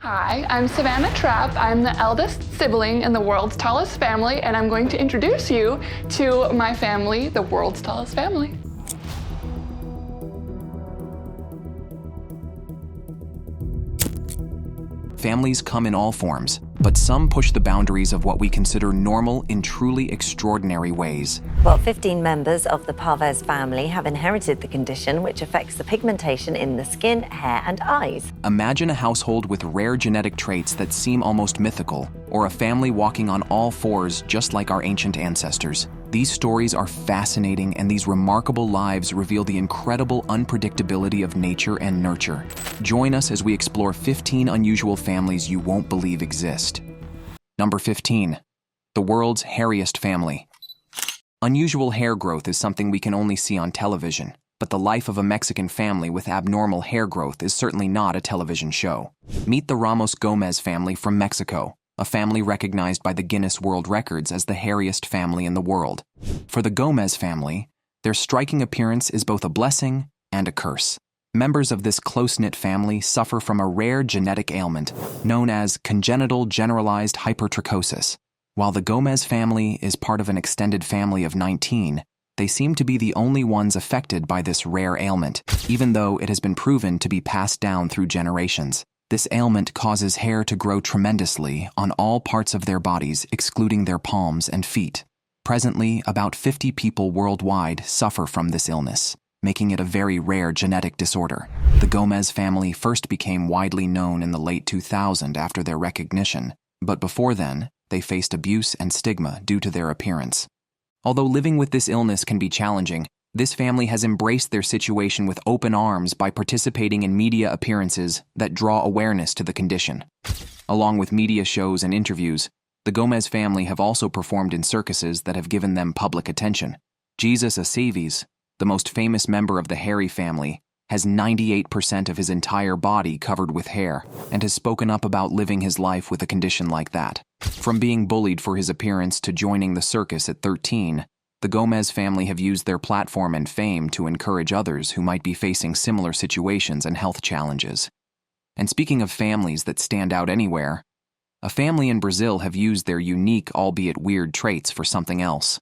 Hi, I'm Savannah Trapp. I'm the eldest sibling in the world's tallest family, and I'm going to introduce you to my family, the world's tallest family. Families come in all forms, but some push the boundaries of what we consider normal in truly extraordinary ways. Well, 15 members of the Parvez family have inherited the condition, which affects the pigmentation in the skin, hair, and eyes. Imagine a household with rare genetic traits that seem almost mythical, or a family walking on all fours just like our ancient ancestors. These stories are fascinating, and these remarkable lives reveal the incredible unpredictability of nature and nurture. Join us as we explore 15 unusual families you won't believe exist. Number 15. The world's hairiest family. Unusual hair growth is something we can only see on television, but the life of a Mexican family with abnormal hair growth is certainly not a television show. Meet the Ramos Gomez family from Mexico, a family recognized by the Guinness World Records as the hairiest family in the world. For the Gomez family, their striking appearance is both a blessing and a curse. Members of this close-knit family suffer from a rare genetic ailment known as congenital generalized hypertrichosis. While the Gomez family is part of an extended family of 19, they seem to be the only ones affected by this rare ailment, even though it has been proven to be passed down through generations. This ailment causes hair to grow tremendously on all parts of their bodies, excluding their palms and feet. Presently, about 50 people worldwide suffer from this illness, making it a very rare genetic disorder. The Gomez family first became widely known in the late 2000s after their recognition, but before then, they faced abuse and stigma due to their appearance. Although living with this illness can be challenging, this family has embraced their situation with open arms by participating in media appearances that draw awareness to the condition. Along with media shows and interviews, the Gomez family have also performed in circuses that have given them public attention. Jesus Aceves, the most famous member of the hairy family, has 98% of his entire body covered with hair and has spoken up about living his life with a condition like that. From being bullied for his appearance to joining the circus at 13, the Gomez family have used their platform and fame to encourage others who might be facing similar situations and health challenges. And speaking of families that stand out anywhere, a family in Brazil have used their unique, albeit weird traits for something else.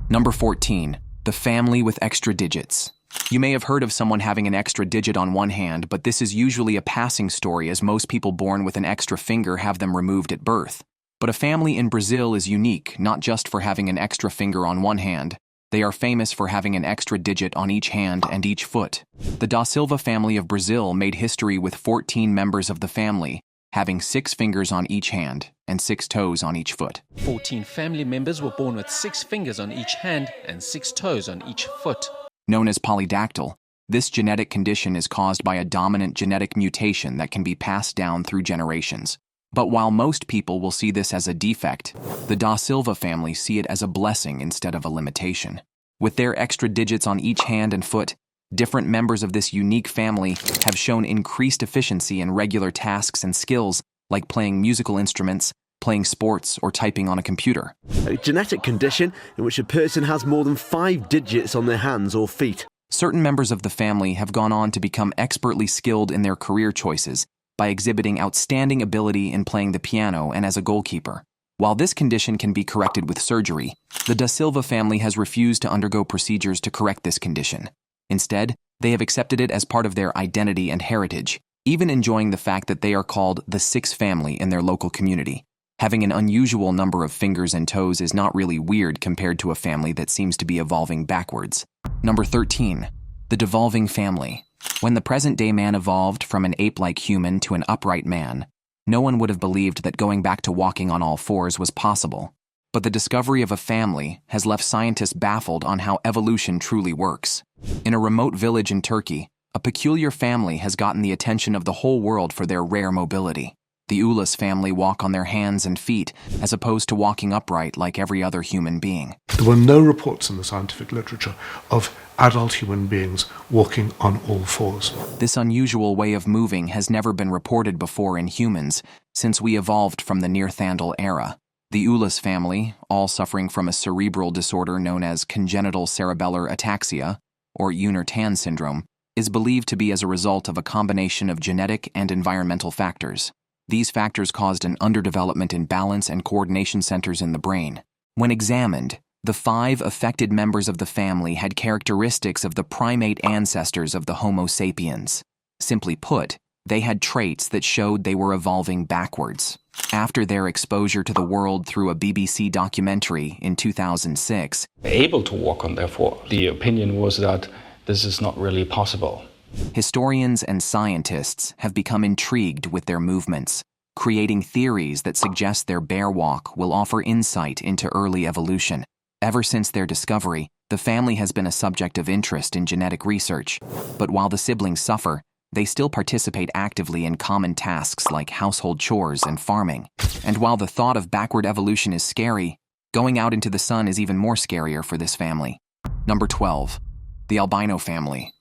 Number 14. The family with extra digits. You may have heard of someone having an extra digit on one hand, but this is usually a passing story, as most people born with an extra finger have them removed at birth. But a family in Brazil is unique, not just for having an extra finger on one hand. They are famous for having an extra digit on each hand and each foot. The Da Silva family of Brazil made history with 14 members of the family, having 6 fingers on each hand and 6 toes on each foot. 14 family members were born with 6 fingers on each hand and 6 toes on each foot. Known as polydactyl, this genetic condition is caused by a dominant genetic mutation that can be passed down through generations. But while most people will see this as a defect, the Da Silva family see it as a blessing instead of a limitation. With their extra digits on each hand and foot, different members of this unique family have shown increased efficiency in regular tasks and skills like playing musical instruments, playing sports, or typing on a computer. A genetic condition in which a person has more than 5 digits on their hands or feet. Certain members of the family have gone on to become expertly skilled in their career choices by exhibiting outstanding ability in playing the piano and as a goalkeeper. While this condition can be corrected with surgery, the Da Silva family has refused to undergo procedures to correct this condition. Instead, they have accepted it as part of their identity and heritage, even enjoying the fact that they are called the 6th family in their local community. Having an unusual number of fingers and toes is not really weird compared to a family that seems to be evolving backwards. Number 13. The devolving family. When the present-day man evolved from an ape-like human to an upright man, no one would have believed that going back to walking on all fours was possible. But the discovery of a family has left scientists baffled on how evolution truly works. In a remote village in Turkey, a peculiar family has gotten the attention of the whole world for their rare mobility. The Ulas family walk on their hands and feet, as opposed to walking upright like every other human being. There were no reports in the scientific literature of adult human beings walking on all fours. This unusual way of moving has never been reported before in humans, since we evolved from the Neanderthal era. The Ulas family, all suffering from a cerebral disorder known as congenital cerebellar ataxia, or Unner-Tan syndrome, is believed to be as a result of a combination of genetic and environmental factors. These factors caused an underdevelopment in balance and coordination centers in the brain. When examined, the 5 affected members of the family had characteristics of the primate ancestors of the Homo sapiens. Simply put, they had traits that showed they were evolving backwards. After their exposure to the world through a BBC documentary in 2006, able to walk on their four, the opinion was that this is not really possible. Historians and scientists have become intrigued with their movements, creating theories that suggest their bear walk will offer insight into early evolution. Ever since their discovery, the family has been a subject of interest in genetic research. But while the siblings suffer, they still participate actively in common tasks like household chores and farming. And while the thought of backward evolution is scary, going out into the sun is even more scarier for this family. Number 12. The Albino family.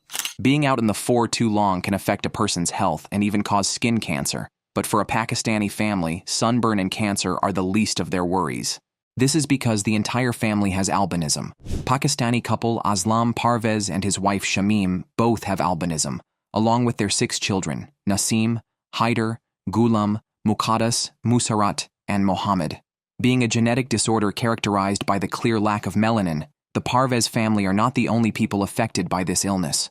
Being out in the 4 too long can affect a person's health and even cause skin cancer. But for a Pakistani family, sunburn and cancer are the least of their worries. This is because the entire family has albinism. Pakistani couple Aslam Parvez and his wife Shamim both have albinism, along with their 6 children, Nasim, Haider, Ghulam, Muqaddas, Musarat, and Mohammed. Being a genetic disorder characterized by the clear lack of melanin, the Parvez family are not the only people affected by this illness.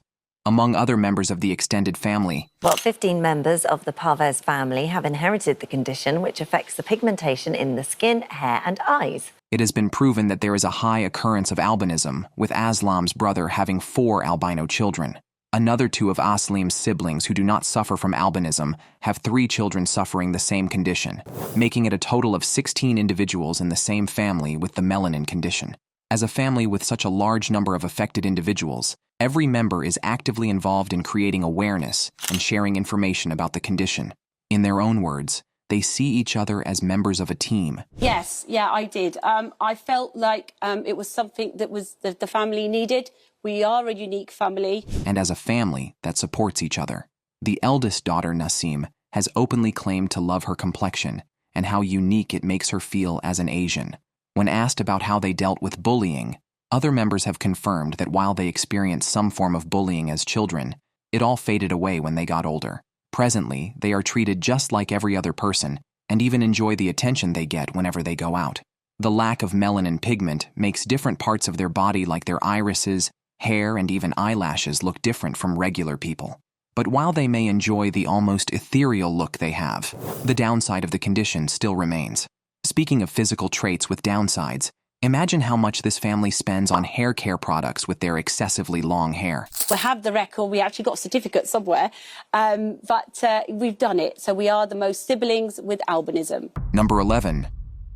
Among other members of the extended family, 15 members of the Parvez family have inherited the condition, which affects the pigmentation in the skin, hair, and eyes. It has been proven that there is a high occurrence of albinism, with Aslam's brother having 4 albino children. Another 2 of Aslam's siblings who do not suffer from albinism have 3 children suffering the same condition, making it a total of 16 individuals in the same family with the melanin condition. As a family with such a large number of affected individuals, every member is actively involved in creating awareness and sharing information about the condition. In their own words, they see each other as members of a team. Yes, I did. I felt like it was something that the family needed. We are a unique family. And as a family that supports each other. The eldest daughter, Nasim, has openly claimed to love her complexion and how unique it makes her feel as an Asian. When asked about how they dealt with bullying, other members have confirmed that while they experienced some form of bullying as children, it all faded away when they got older. Presently, they are treated just like every other person and even enjoy the attention they get whenever they go out. The lack of melanin pigment makes different parts of their body like their irises, hair, and even eyelashes look different from regular people. But while they may enjoy the almost ethereal look they have, the downside of the condition still remains. Speaking of physical traits with downsides, imagine how much this family spends on hair care products with their excessively long hair. We have the record. We actually got a certificate somewhere, but we've done it. So we are the most siblings with albinism. Number 11.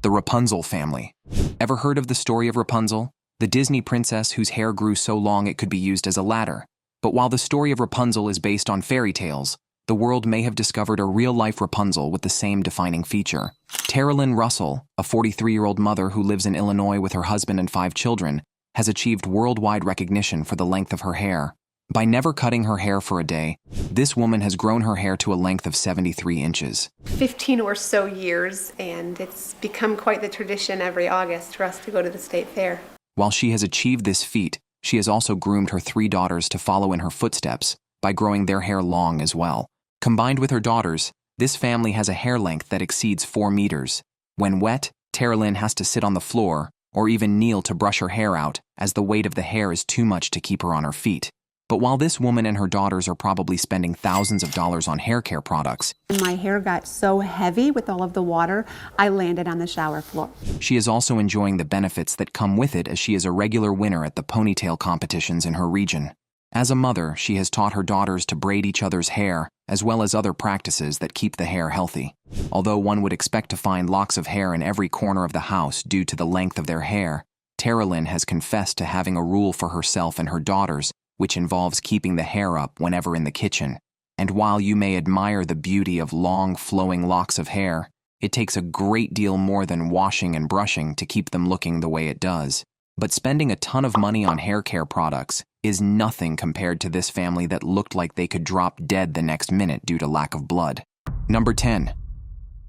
The Rapunzel family. Ever heard of the story of Rapunzel? The Disney princess whose hair grew so long it could be used as a ladder. But while the story of Rapunzel is based on fairy tales, the world may have discovered a real-life Rapunzel with the same defining feature. Tara Lynn Russell, a 43-year-old mother who lives in Illinois with her husband and 5 children, has achieved worldwide recognition for the length of her hair. By never cutting her hair for a day, this woman has grown her hair to a length of 73 inches. 15 or so years, and it's become quite the tradition every August for us to go to the state fair. While she has achieved this feat, she has also groomed her 3 daughters to follow in her footsteps by growing their hair long as well. Combined with her daughters, this family has a hair length that exceeds 4 meters. When wet, Tara Lynn has to sit on the floor or even kneel to brush her hair out, as the weight of the hair is too much to keep her on her feet. But while this woman and her daughters are probably spending thousands of dollars on hair care products, my hair got so heavy with all of the water, I landed on the shower floor. She is also enjoying the benefits that come with it, as she is a regular winner at the ponytail competitions in her region. As a mother, she has taught her daughters to braid each other's hair, as well as other practices that keep the hair healthy. Although one would expect to find locks of hair in every corner of the house due to the length of their hair, Tara Lynn has confessed to having a rule for herself and her daughters, which involves keeping the hair up whenever in the kitchen. And while you may admire the beauty of long, flowing locks of hair, it takes a great deal more than washing and brushing to keep them looking the way it does. But spending a ton of money on hair care products is nothing compared to this family that looked like they could drop dead the next minute due to lack of blood. Number 10.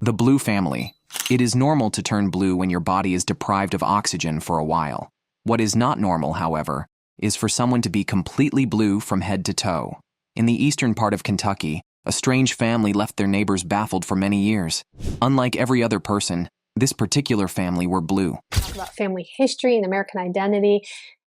The Blue family. It is normal to turn blue when your body is deprived of oxygen for a while. What is not normal, however, is for someone to be completely blue from head to toe. In the eastern part of Kentucky, A strange family left their neighbors baffled for many years. Unlike every other person, this particular family were blue. Talk about family history and American identity.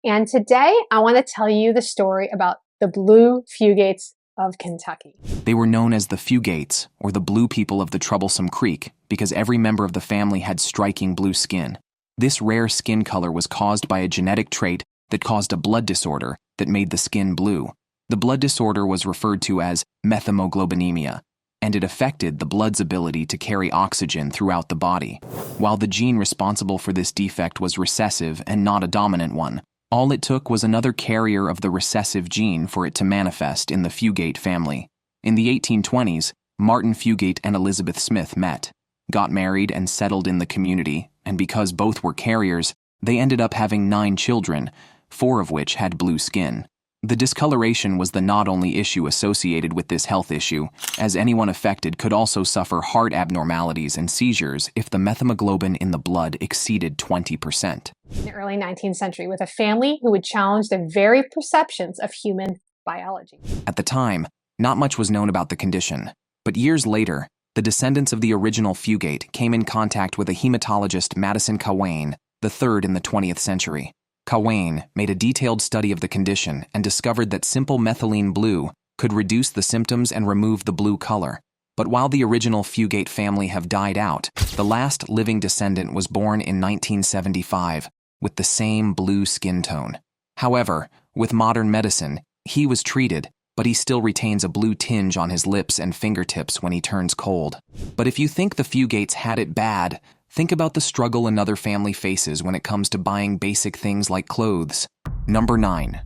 And today I want to tell you the story about the blue Fugates of Kentucky. They were known as the Fugates, or the blue people of the Troublesome Creek, because every member of the family had striking blue skin. This rare skin color was caused by a genetic trait that caused a blood disorder that made the skin blue. The blood disorder was referred to as methemoglobinemia, and it affected the blood's ability to carry oxygen throughout the body. While the gene responsible for this defect was recessive and not a dominant one, all it took was another carrier of the recessive gene for it to manifest in the Fugate family. In the 1820s, Martin Fugate and Elizabeth Smith met, got married, and settled in the community, and because both were carriers, they ended up having 9 children, 4 of which had blue skin. The discoloration was the not only issue associated with this health issue, as anyone affected could also suffer heart abnormalities and seizures if the methemoglobin in the blood exceeded 20%. In the early 19th century, with a family who would challenge the very perceptions of human biology. At the time, not much was known about the condition, but years later, the descendants of the original Fugate came in contact with a hematologist, Madison Cawein, the third in the 20th century. Cawein made a detailed study of the condition and discovered that simple methylene blue could reduce the symptoms and remove the blue color. But while the original Fugate family have died out, the last living descendant was born in 1975 with the same blue skin tone. However, with modern medicine, he was treated, but he still retains a blue tinge on his lips and fingertips when he turns cold. But if you think the Fugates had it bad, think about the struggle another family faces when it comes to buying basic things like clothes. Number 9.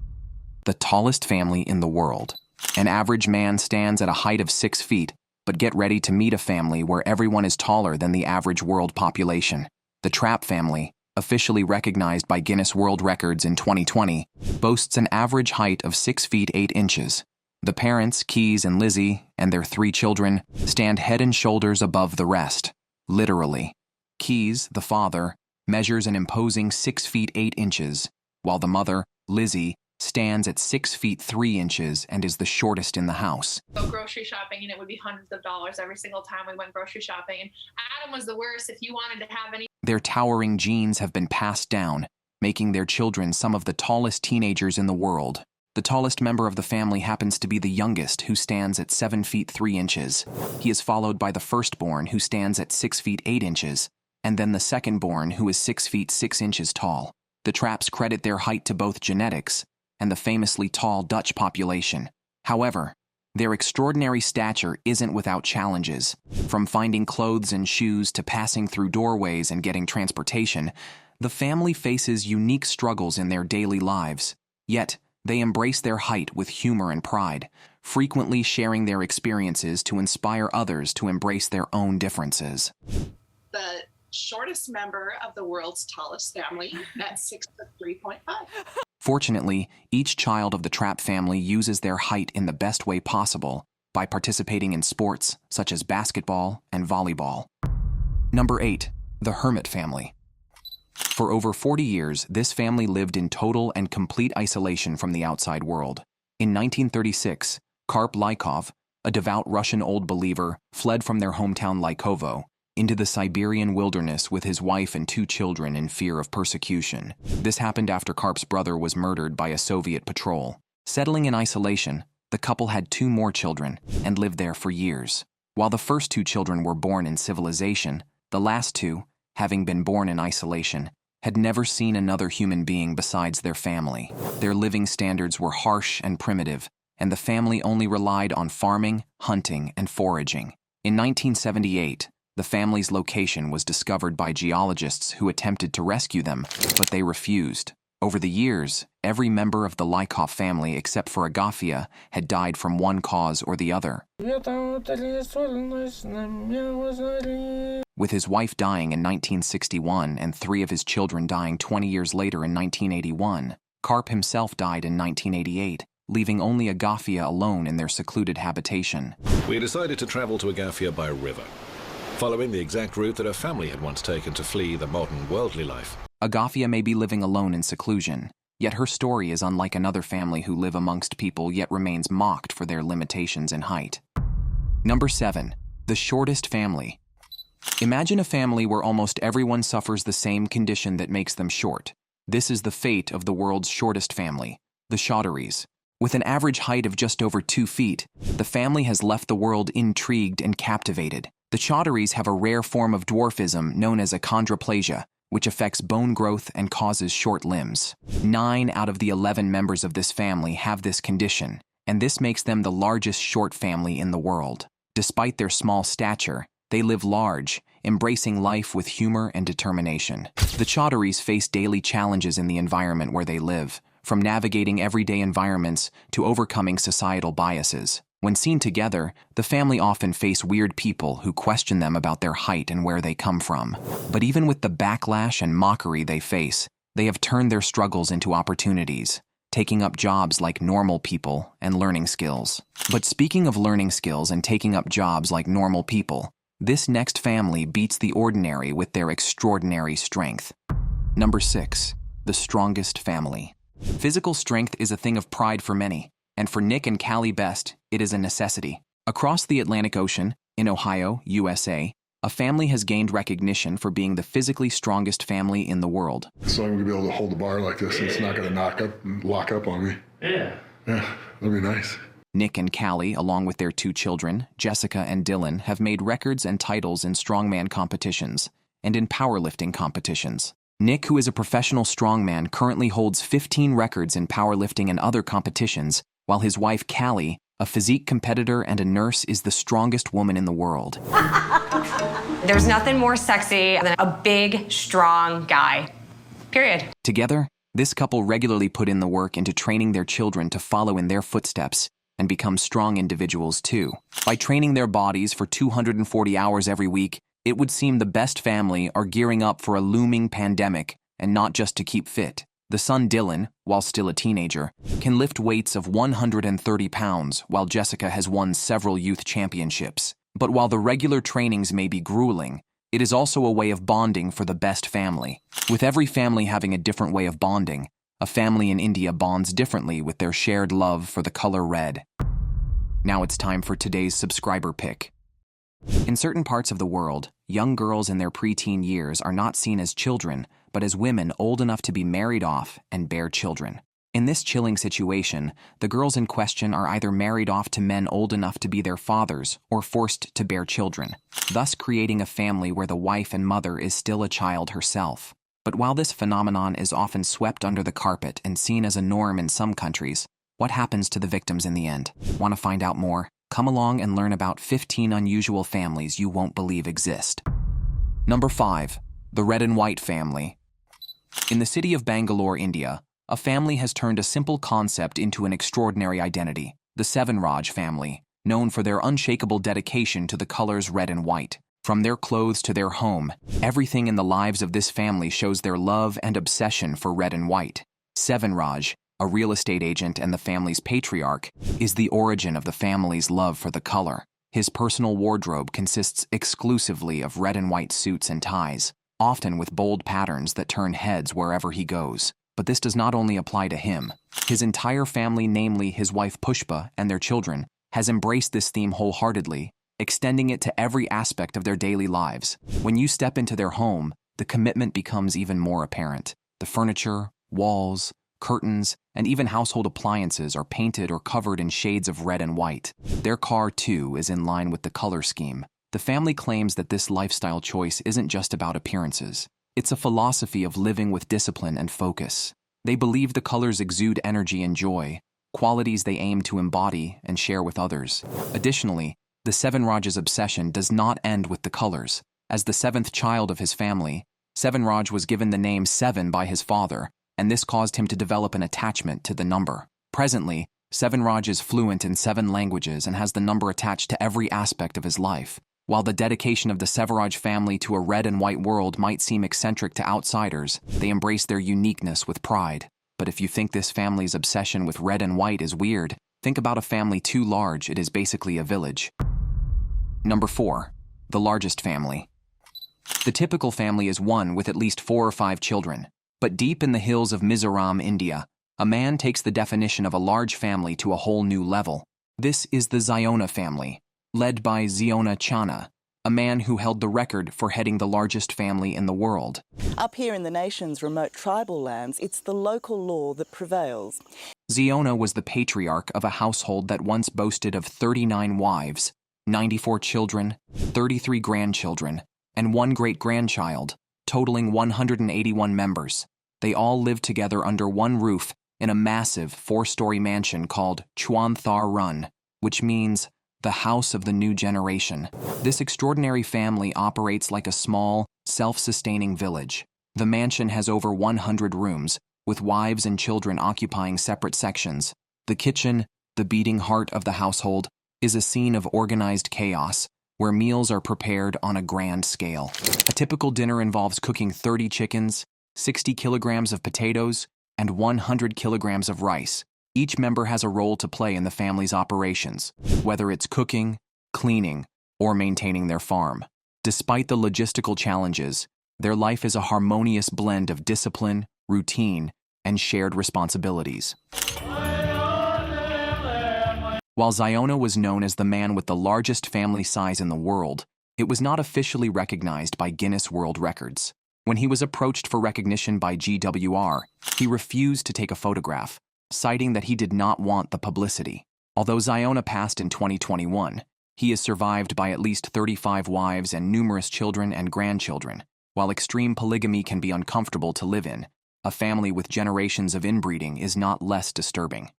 The tallest family in the world. An average man stands at a height of 6 feet, but get ready to meet a family where everyone is taller than the average world population. The Trapp family, officially recognized by Guinness World Records in 2020, boasts an average height of 6 feet 8 inches. The parents, Keys and Lizzie, and their 3 children, stand head and shoulders above the rest. Literally. Keys, the father, measures an imposing 6 feet 8 inches, while the mother, Lizzie, stands at 6 feet 3 inches and is the shortest in the house. Go grocery shopping and it would be hundreds of dollars every single time we went grocery shopping. And Adam was the worst. If you wanted to have any... Their towering genes have been passed down, making their children some of the tallest teenagers in the world. The tallest member of the family happens to be the youngest, who stands at 7 feet 3 inches. He is followed by the firstborn, who stands at 6 feet 8 inches, and then the secondborn, who is 6 feet 6 inches tall. The Trapps credit their height to both genetics and the famously tall Dutch population. However, their extraordinary stature isn't without challenges. From finding clothes and shoes to passing through doorways and getting transportation, the family faces unique struggles in their daily lives. Yet, they embrace their height with humor and pride, frequently sharing their experiences to inspire others to embrace their own differences. The shortest member of the world's tallest family at 6'3.5". Fortunately, each child of the Trapp family uses their height in the best way possible by participating in sports such as basketball and volleyball. Number 8. The Hermit family. For over 40 years, this family lived in total and complete isolation from the outside world. In 1936, Karp Lykov, a devout Russian Old Believer, fled from their hometown Lykovo into the Siberian wilderness with his wife and 2 children in fear of persecution. This happened after Karp's brother was murdered by a Soviet patrol. Settling in isolation, the couple had 2 more children and lived there for years. While the first 2 children were born in civilization, the last 2, having been born in isolation, had never seen another human being besides their family. Their living standards were harsh and primitive, and the family only relied on farming, hunting, and foraging. In 1978, the family's location was discovered by geologists who attempted to rescue them, but they refused. Over the years, every member of the Lykov family except for Agafia had died from one cause or the other. With his wife dying in 1961 and 3 of his children dying 20 years later in 1981, Karp himself died in 1988, leaving only Agafia alone in their secluded habitation. We decided to travel to Agafia by river, following the exact route that her family had once taken to flee the modern worldly life. Agafia may be living alone in seclusion, yet her story is unlike another family who live amongst people yet remains mocked for their limitations in height. Number 7. The shortest family. Imagine a family where almost everyone suffers the same condition that makes them short. This is the fate of the world's shortest family, the Chaudhurys. With an average height of just over 2 feet, the family has left the world intrigued and captivated. The Chaudhurys have a rare form of dwarfism known as achondroplasia, which affects bone growth and causes short limbs. 9 out of the 11 members of this family have this condition, and this makes them the largest short family in the world. Despite their small stature, they live large, embracing life with humor and determination. The Chaudhurys face daily challenges in the environment where they live, from navigating everyday environments to overcoming societal biases. When seen together, the family often face weird people who question them about their height and where they come from. But even with the backlash and mockery they face, they have turned their struggles into opportunities, taking up jobs like normal people and learning skills. But speaking of learning skills and taking up jobs like normal people, this next family beats the ordinary with their extraordinary strength. Number 6. The strongest family. Physical strength is a thing of pride for many, and for Nick and Callie Best, it is a necessity. Across the Atlantic Ocean, in Ohio, USA, a family has gained recognition for being the physically strongest family in the world. So I'm going to be able to hold the bar like this, and it's not going to knock up and lock up on me. Yeah, that'd be nice. Nick and Callie, along with their 2 children, Jessica and Dylan, have made records and titles in strongman competitions and in powerlifting competitions. Nick, who is a professional strongman, currently holds 15 records in powerlifting and other competitions, while his wife Callie, a physique competitor and a nurse, is the strongest woman in the world. There's nothing more sexy than a big, strong guy. Period. Together, this couple regularly put in the work into training their children to follow in their footsteps and become strong individuals too. By training their bodies for 240 hours every week, it would seem the Best family are gearing up for a looming pandemic, and not just to keep fit. The son Dylan, while still a teenager, can lift weights of 130 pounds, while Jessica has won several youth championships. But while the regular trainings may be grueling, it is also a way of bonding for the Best family. With every family having a different way of bonding, a family in India bonds differently with their shared love for the color red. Now it's time for today's subscriber pick. In certain parts of the world, young girls in their preteen years are not seen as children, but as women old enough to be married off and bear children. In this chilling situation, the girls in question are either married off to men old enough to be their fathers or forced to bear children, thus creating a family where the wife and mother is still a child herself. But while this phenomenon is often swept under the carpet and seen as a norm in some countries, what happens to the victims in the end? Want to find out more? Come along and learn about 15 unusual families you won't believe exist. Number 5. The Red and White family. In the city of Bangalore, India, a family has turned a simple concept into an extraordinary identity, the Sevenraj family, known for their unshakable dedication to the colors red and white. From their clothes to their home, everything in the lives of this family shows their love and obsession for red and white. Sevenraj, a real estate agent and the family's patriarch, is the origin of the family's love for the color. His personal wardrobe consists exclusively of red and white suits and ties, often with bold patterns that turn heads wherever he goes. But this does not only apply to him. His entire family, namely his wife Pushpa and their children, has embraced this theme wholeheartedly, extending it to every aspect of their daily lives. When you step into their home, the commitment becomes even more apparent. The furniture, walls, curtains, and even household appliances are painted or covered in shades of red and white. Their car, too, is in line with the color scheme. The family claims that this lifestyle choice isn't just about appearances. It's a philosophy of living with discipline and focus. They believe the colors exude energy and joy, qualities they aim to embody and share with others. Additionally, the Sevenraj's obsession does not end with the colors. As the 7th child of his family, Sevenraj was given the name Seven by his father, and this caused him to develop an attachment to the number. Presently, Sevenraj is fluent in 7 languages and has the number attached to every aspect of his life. While the dedication of the Sevenraj family to a red and white world might seem eccentric to outsiders, they embrace their uniqueness with pride. But if you think this family's obsession with red and white is weird, think about a family too large. It is basically a village. Number 4. The largest family. The typical family is one with at least 4 or 5 children. But deep in the hills of Mizoram, India, a man takes the definition of a large family to a whole new level. This is the Ziona family. led by Ziona Chana, a man who held the record for heading the largest family in the world. Up here in the nation's remote tribal lands, it's the local law that prevails. Ziona was the patriarch of a household that once boasted of 39 wives, 94 children, 33 grandchildren, and 1 great-grandchild, totaling 181 members. They all lived together under one roof in a massive 4-story mansion called Chuan Thar Run, which means the house of the new generation. This extraordinary family operates like a small, self-sustaining village. The mansion has over 100 rooms, with wives and children occupying separate sections. The kitchen, the beating heart of the household, is a scene of organized chaos, where meals are prepared on a grand scale. A typical dinner involves cooking 30 chickens, 60 kilograms of potatoes, and 100 kilograms of rice. Each member has a role to play in the family's operations, whether it's cooking, cleaning, or maintaining their farm. Despite the logistical challenges, their life is a harmonious blend of discipline, routine, and shared responsibilities. While Ziona was known as the man with the largest family size in the world, it was not officially recognized by Guinness World Records. When he was approached for recognition by GWR, he refused to take a photograph, citing that he did not want the publicity. Although Ziona passed in 2021, he is survived by at least 35 wives and numerous children and grandchildren. While extreme polygamy can be uncomfortable to live in, a family with generations of inbreeding is not less disturbing.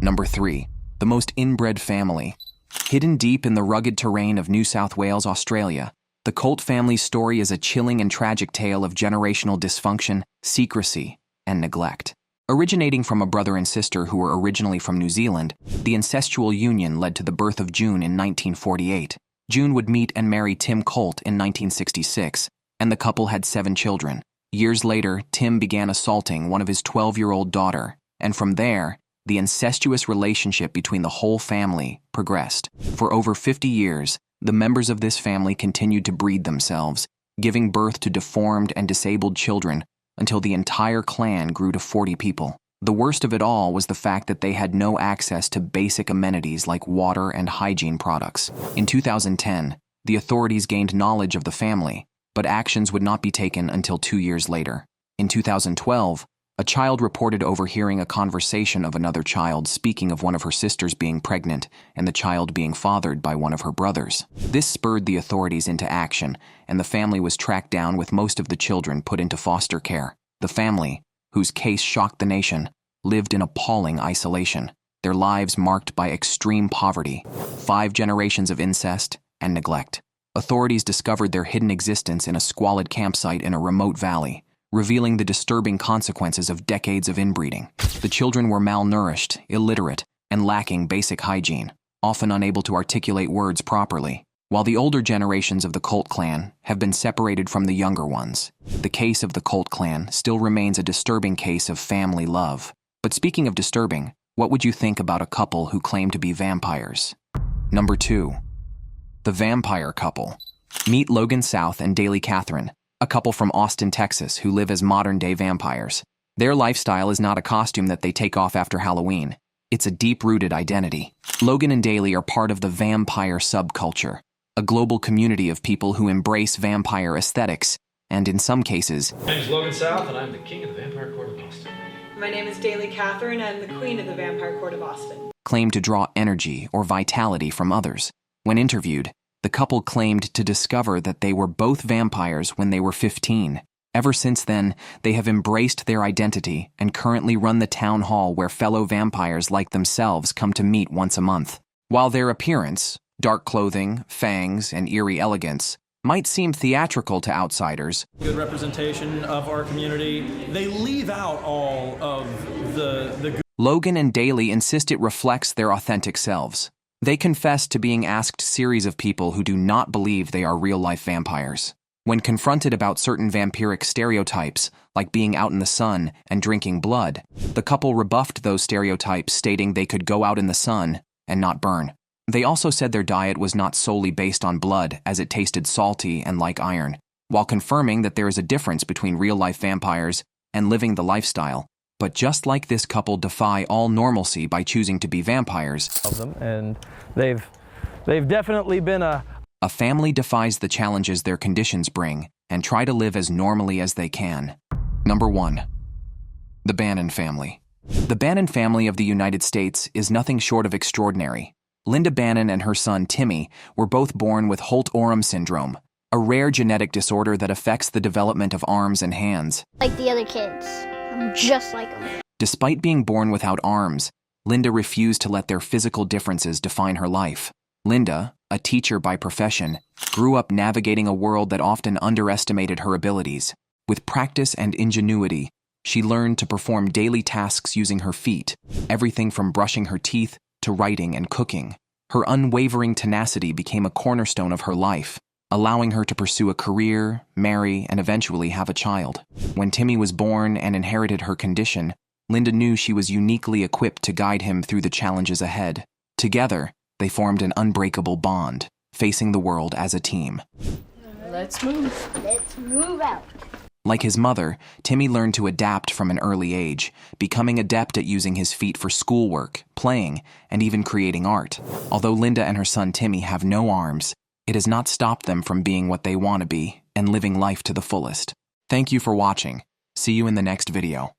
Number 3. The most inbred family. Hidden deep in the rugged terrain of New South Wales, Australia, the Colt family's story is a chilling and tragic tale of generational dysfunction, secrecy, and neglect. Originating from a brother and sister who were originally from New Zealand, the incestual union led to the birth of June in 1948. June would meet and marry Tim Colt in 1966, and the couple had 7 children. Years later, Tim began assaulting one of his 12-year-old daughter, and from there, the incestuous relationship between the whole family progressed. For over 50 years, the members of this family continued to breed themselves, giving birth to deformed and disabled children until the entire clan grew to 40 people. The worst of it all was the fact that they had no access to basic amenities like water and hygiene products. In 2010, the authorities gained knowledge of the family, but actions would not be taken until 2 years later. In 2012, a child reported overhearing a conversation of another child speaking of one of her sisters being pregnant and the child being fathered by one of her brothers. This spurred the authorities into action, and the family was tracked down with most of the children put into foster care. The family, whose case shocked the nation, lived in appalling isolation, their lives marked by extreme poverty, 5 generations of incest, and neglect. Authorities discovered their hidden existence in a squalid campsite in a remote valley, revealing the disturbing consequences of decades of inbreeding. The children were malnourished, illiterate, and lacking basic hygiene, often unable to articulate words properly. While the older generations of the Colt clan have been separated from the younger ones, the case of the Colt clan still remains a disturbing case of family love. But speaking of disturbing, what would you think about a couple who claim to be vampires? Number 2. The vampire couple. Meet Logan South and Daly Catherine, a couple from Austin, Texas, who live as modern-day vampires. Their lifestyle is not a costume that they take off after Halloween. It's a deep-rooted identity. Logan and Daly are part of the vampire subculture, a global community of people who embrace vampire aesthetics, and in some cases, My name is Logan South, and I'm the king of the Vampire Court of Austin. My name is Daly Catherine. I'm the queen of the Vampire Court of Austin. claim to draw energy or vitality from others. When interviewed, the couple claimed to discover that they were both vampires when they were 15. Ever since then, they have embraced their identity and currently run the town hall where fellow vampires like themselves come to meet once a month. While their appearance, dark clothing, fangs, and eerie elegance, might seem theatrical to outsiders, Good representation of our community. They leave out all of the Logan and Daly insist it reflects their authentic selves. They confess to being asked series of people who do not believe they are real-life vampires. When confronted about certain vampiric stereotypes, like being out in the sun and drinking blood, the couple rebuffed those stereotypes, stating they could go out in the sun and not burn. They also said their diet was not solely based on blood, as it tasted salty and like iron, while confirming that there is a difference between real-life vampires and living the lifestyle. But just like this couple defy all normalcy by choosing to be vampires, of them, and they've They've definitely been A family defies the challenges their conditions bring and try to live as normally as they can. Number 1. The Bannon family. The Bannon family of the United States is nothing short of extraordinary. Linda Bannon and her son Timmy were both born with Holt-Oram syndrome, a rare genetic disorder that affects the development of arms and hands. Like the other kids. I'm just like them. Despite being born without arms, Linda refused to let their physical differences define her life. Linda, a teacher by profession, grew up navigating a world that often underestimated her abilities. With practice and ingenuity, she learned to perform daily tasks using her feet, everything from brushing her teeth to writing and cooking. Her unwavering tenacity became a cornerstone of her life, allowing her to pursue a career, marry, and eventually have a child. When Timmy was born and inherited her condition, Linda knew she was uniquely equipped to guide him through the challenges ahead. Together, they formed an unbreakable bond, facing the world as a team. Let's move. Let's move out. Like his mother, Timmy learned to adapt from an early age, becoming adept at using his feet for schoolwork, playing, and even creating art. Although Linda and her son Timmy have no arms, it has not stopped them from being what they want to be and living life to the fullest. Thank you for watching. See you in the next video.